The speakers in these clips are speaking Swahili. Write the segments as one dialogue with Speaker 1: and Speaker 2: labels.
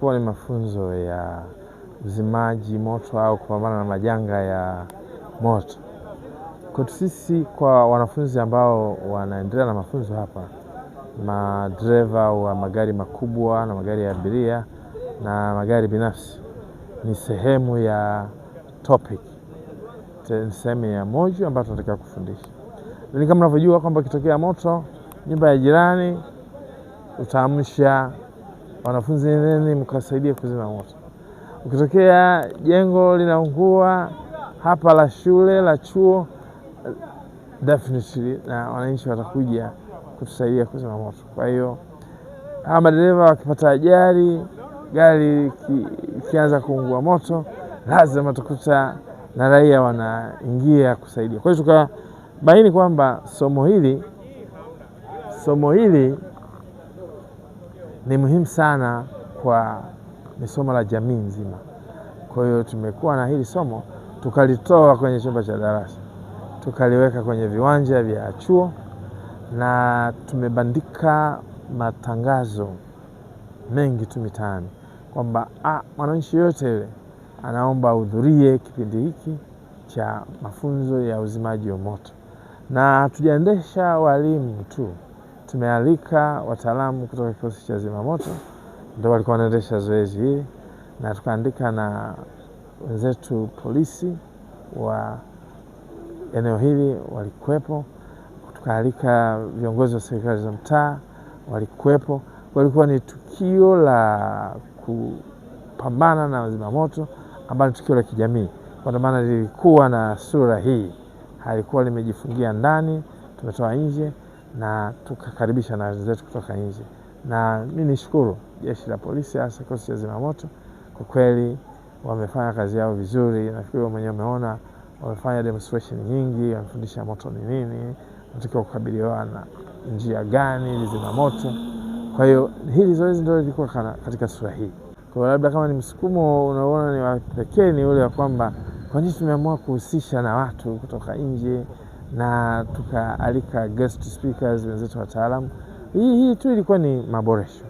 Speaker 1: yalikuwa ni mafunzo ya uzimaji moto au kupambana na majanga ya moto. Kwa sisi, kwa wanafunzi ambao wanaendelea na mafunzo hapa, madereva wa magari makubwa na magari ya abiria na magari binafsi, ni sehemu ya topic, sehemu ya moja ambayo tunataka kufundisha. Lakini kama unavyojua kwamba kitokea moto nyumba ya jirani, utaamsha wanafunzi nini mkasaidia kuzima moto. Ukitokea jengo linaungua hapa la shule, la chuo, definitely na wananchi watakuja kutusaidia kuzima moto. Kwa hiyo hawa madereva wakipata ajali, gari ikianza kuungua moto, lazima tukuta na raia wanaingia kusaidia. Kwa hiyo tukabaini kwamba somo hili ni muhimu sana ni somo la jamii nzima. Kwa hiyo tumekuwa na hili somo, tukalitoa kwenye chumba cha darasa, tukaliweka kwenye viwanja vya chuo, na tumebandika matangazo mengi tu mitaani kwamba mwananchi yote yule anaomba ahudhurie kipindi hiki cha mafunzo ya uzimaji wa moto. Na tujaendesha walimu tu, tumealika wataalamu kutoka kikosi cha zimamoto, ndio walikuwa wanaendesha zoezi hili, na tukaandika na wenzetu polisi wa eneo hili walikuwepo, tukaalika viongozi wa serikali za mtaa walikuwepo. Walikuwa ni tukio la kupambana na zimamoto ambalo ni tukio la kijamii, kwa maana lilikuwa na sura hii, halikuwa limejifungia ndani, tumetoa nje na tukakaribisha na wenzetu kutoka nje. Na mimi nishukuru jeshi la polisi, hasa kikosi cha zimamoto, kwa kweli wamefanya kazi yao vizuri. Nafikiri mwenyewe umeona wamefanya demonstration nyingi, wamefundisha moto ni nini, tunatakiwa kukabiliana na njia gani zimamoto. Kwa hiyo hili zoezi ndio lilikuwa katika sura hii. Kwa labda kama ni msukumo unaona ni wa pekee, ni ule wa kwamba kwa nini tumeamua kuhusisha na watu kutoka nje na tukaalika guest speakers wenzetu wataalamu. Hii tu ilikuwa ni maboresho.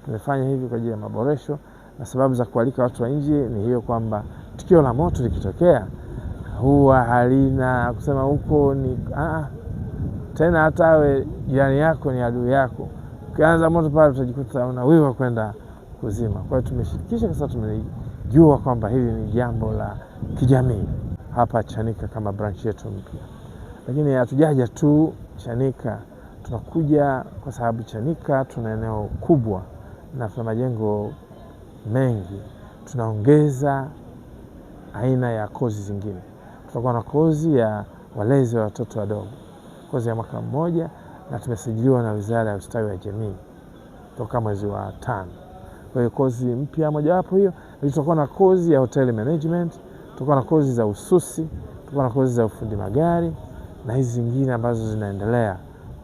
Speaker 1: Tumefanya hivi kwa ajili ya maboresho, na sababu za kualika watu wa nje ni hiyo kwamba tukio la moto likitokea huwa halina kusema huko ni tena, hata awe jirani yako ni adui yako, ukianza moto pale utajikuta unawiwa kwenda kuzima. Kwa hiyo tumeshirikisha, sasa tumejua kwamba hili ni jambo la kijamii hapa Chanika kama branch yetu mpya. Lakini hatujaja tu Chanika, tunakuja kwa sababu Chanika tuna eneo kubwa na tuna majengo mengi. Tunaongeza aina ya kozi zingine. Tutakuwa na kozi ya walezi wa watoto wadogo, kozi ya mwaka mmoja, na tumesajiliwa na Wizara ya Ustawi wa Jamii toka mwezi wa 5. Kwa hiyo kozi mpya mojawapo hiyo. Tutakuwa na kozi ya hotel management, tutakuwa na kozi za ususi, tutakuwa na kozi za ufundi magari na hizi zingine ambazo zinaendelea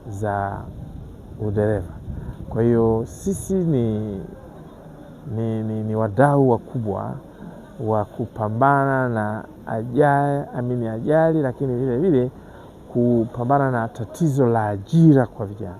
Speaker 1: za udereva. Kwa hiyo sisi ni wadau wakubwa wa kupambana na ajali, lakini vile vile kupambana na tatizo la ajira kwa vijana.